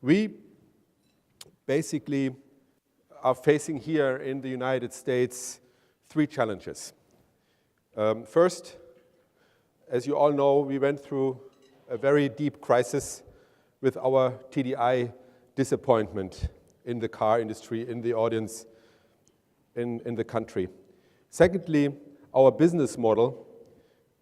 We basically are facing here in the United States 3 challenges. First, as you all know, we went through a very deep crisis with our TDI disappointment in the car industry, in the audience, in the country. Secondly, our business model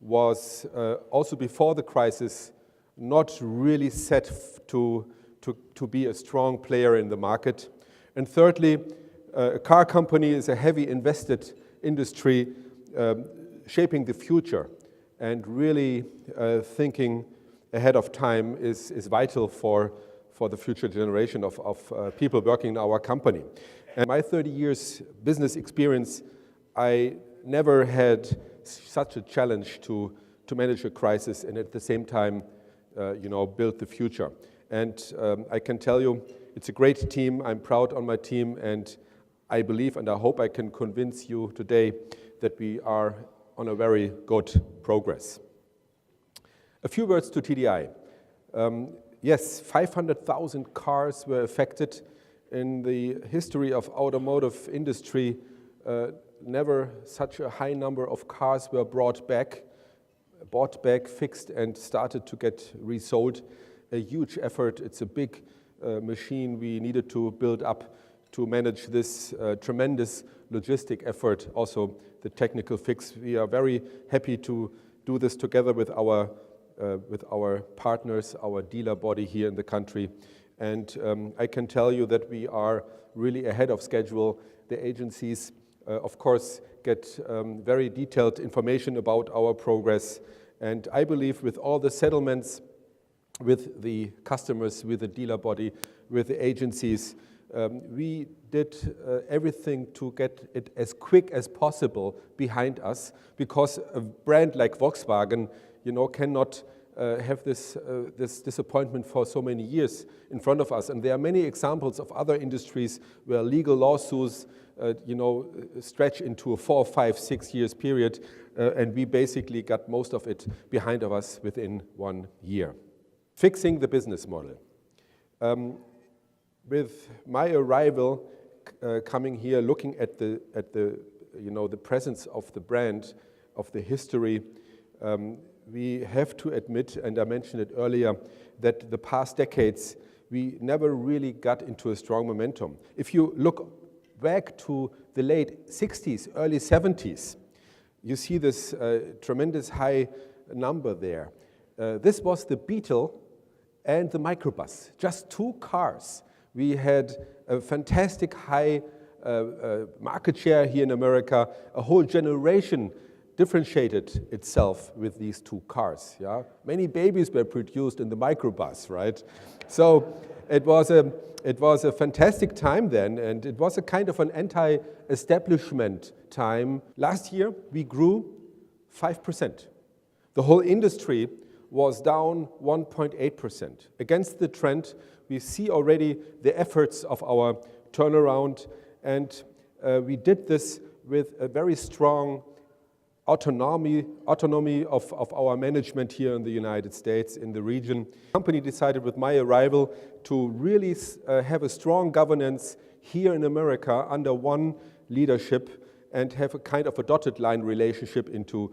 was also before the crisis not really set to be a strong player in the market. And thirdly, a car company is a heavy invested industry shaping the future, and really thinking ahead of time is vital for the future generation of people working in our company. And my 30 years business experience, I never had such a challenge to manage a crisis and at the same time build the future. And I can tell you, it's a great team. I'm proud on my team, and I believe and I hope I can convince you today that we are on a very good progress. A few words to TDI. Yes, 500,000 cars were affected. In the history of automotive industry, never such a high number of cars were bought back, fixed, and started to get resold. A huge effort. It's a big machine we needed to build up to manage this tremendous logistic effort, also the technical fix. We are very happy to do this together with our partners, our dealer body here in the country. And I can tell you that we are really ahead of schedule. The agencies, of course, get very detailed information about our progress. And I believe with all the settlements with the customers, with the dealer body, with the agencies, we did everything to get it as quick as possible behind us, because a brand like Volkswagen, cannot have this disappointment for so many years in front of us. And there are many examples of other industries where legal lawsuits, stretch into a 4, 5, 6 years period, and we basically got most of it behind of us within 1 year. Fixing the business model. With my arrival, coming here, looking at the presence of the brand, of the history, we have to admit, and I mentioned it earlier, that the past decades we never really got into a strong momentum. If you look back to the late 60s, early 70s, you see this tremendous high number there. This was the Beetle and the microbus, just 2 cars. We had a fantastic high market share here in America. A whole generation differentiated itself with these 2 cars. Yeah? Many babies were produced in the microbus, right? So it was a fantastic time then, and it was a kind of an anti-establishment time. Last year, we grew 5%. The whole industry was down 1.8%. Against the trend, we see already the efforts of our turnaround, and we did this with a very strong autonomy of our management here in the United States, in the region. The company decided with my arrival to really have a strong governance here in America under one leadership and have a kind of a dotted line relationship into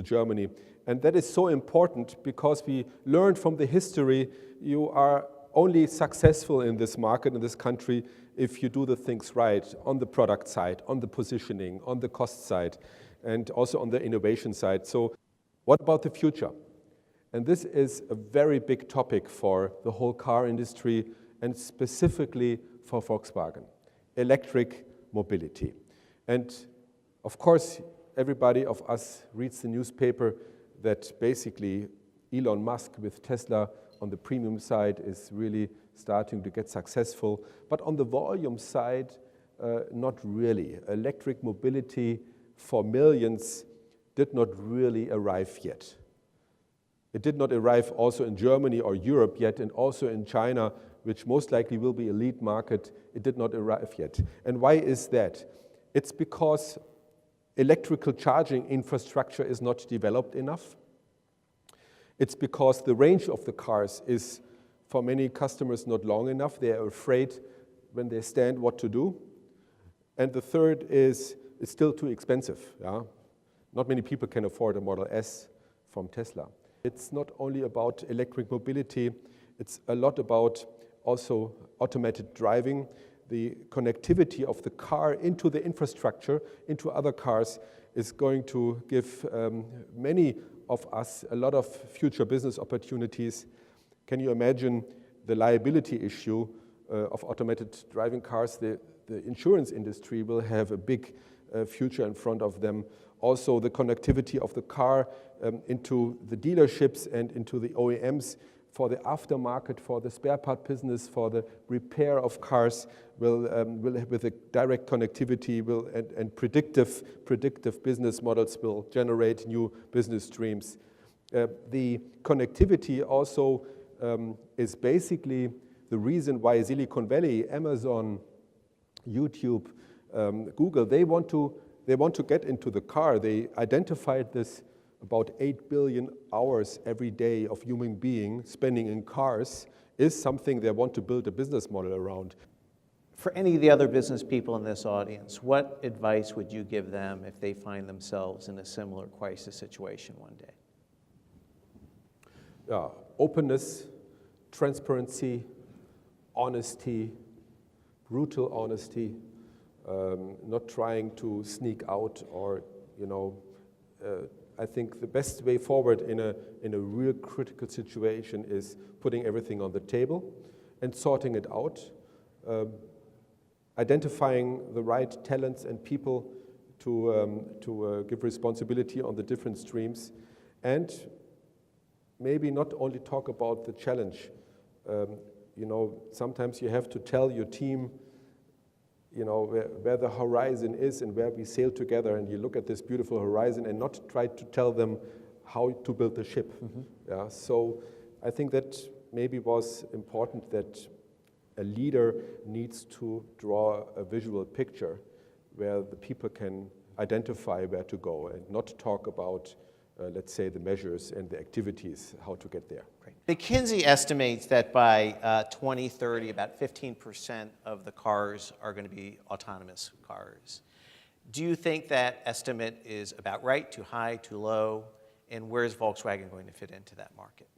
Germany. And that is so important because we learned from the history you are only successful in this market, in this country, if you do the things right on the product side, on the positioning, on the cost side, and also on the innovation side. So what about the future? And this is a very big topic for the whole car industry and specifically for Volkswagen, electric mobility. And of course, everybody of us reads the newspaper that basically Elon Musk with Tesla on the premium side is really starting to get successful. But on the volume side, not really. Electric mobility for millions did not really arrive yet. It did not arrive also in Germany or Europe yet, and also in China, which most likely will be a lead market. It did not arrive yet. And why is that? It's because electrical charging infrastructure is not developed enough. It's because the range of the cars is for many customers not long enough. They are afraid when they stand what to do. And the third is it's still too expensive. Yeah? Not many people can afford a Model S from Tesla. It's not only about electric mobility, it's a lot about also automated driving, the connectivity of the car into the infrastructure, into other cars, is going to give many of us a lot of future business opportunities. Can you imagine the liability issue of automated driving cars? The insurance industry will have a big future in front of them. Also, the connectivity of the car into the dealerships and into the OEMs for the aftermarket, for the spare part business, for the repair of cars will with a direct connectivity and predictive business models will generate new business streams. The connectivity also is basically the reason why Silicon Valley, Amazon, YouTube, Google, they want to get into the car. They identified this about 8 billion hours every day of human being spending in cars is something they want to build a business model around. For any of the other business people in this audience, what advice would you give them if they find themselves in a similar crisis situation one day? Openness, transparency, honesty, brutal honesty, not trying to sneak out or, I think the best way forward in a real critical situation is putting everything on the table and sorting it out, identifying the right talents and people to give responsibility on the different streams, and maybe not only talk about the challenge. Sometimes you have to tell your team where the horizon is and where we sail together, and you look at this beautiful horizon and not try to tell them how to build the ship. Mm-hmm. Yeah, so I think that maybe was important, that a leader needs to draw a visual picture where the people can identify where to go and not talk about, let's say, the measures and the activities, how to get there. Great. McKinsey estimates that by 2030, about 15% of the cars are going to be autonomous cars. Do you think that estimate is about right, too high, too low? And where is Volkswagen going to fit into that market?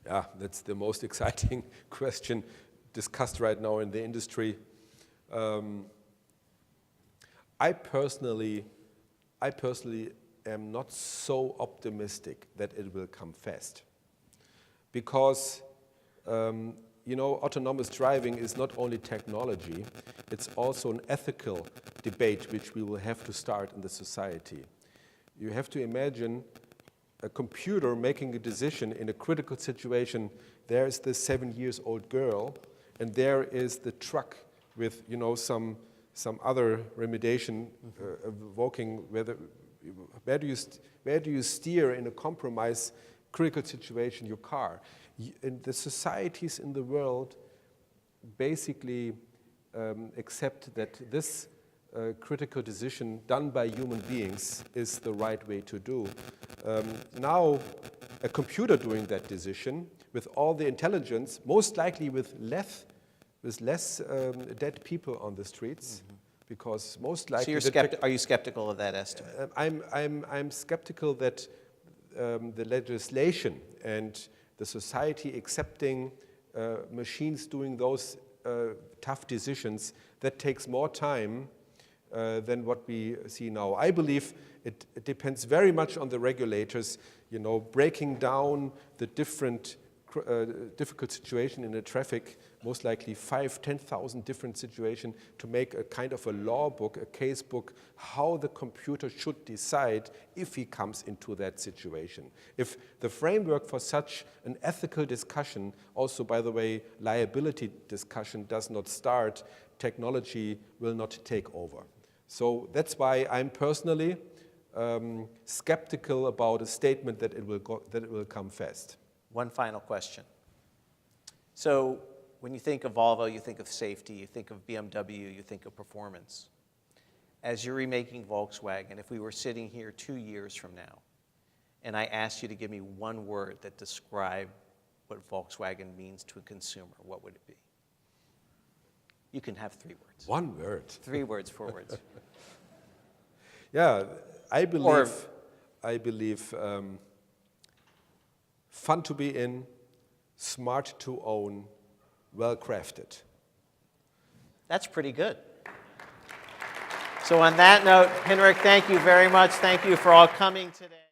Yeah, that's the most exciting question discussed right now in the industry. I personally am not so optimistic that it will come fast, because autonomous driving is not only technology, it's also an ethical debate which we will have to start in the society. You have to imagine a computer making a decision in a critical situation. There is this 7-year-old girl, and there is the truck with some other remediation evoking where do you steer in a compromise critical situation your car. And the societies in the world basically accept that this critical decision done by human beings is the right way to do. Now, a computer doing that decision with all the intelligence, most likely with less dead people on the streets, mm-hmm. because most likely. So are you skeptical of that estimate? I'm skeptical that the legislation and the society accepting machines doing those tough decisions, that takes more time than what we see now. I believe it depends very much on the regulators, breaking down the different difficult situation in the traffic, most likely 5,000-10,000 different situations, to make a kind of a law book, a case book, how the computer should decide if he comes into that situation. If the framework for such an ethical discussion, also, by the way, liability discussion does not start, technology will not take over. So that's why I'm personally skeptical about a statement that it will come fast. One final question. So when you think of Volvo, you think of safety, you think of BMW, you think of performance. As you're remaking Volkswagen, if we were sitting here 2 years from now, and I asked you to give me one word that described what Volkswagen means to a consumer, what would it be? You can have 3 words. 1 word. 3 words, 4 words. Yeah, I believe fun to be in, smart to own, well crafted. That's pretty good. So on that note, Hinrich, thank you very much. Thank you for all coming today.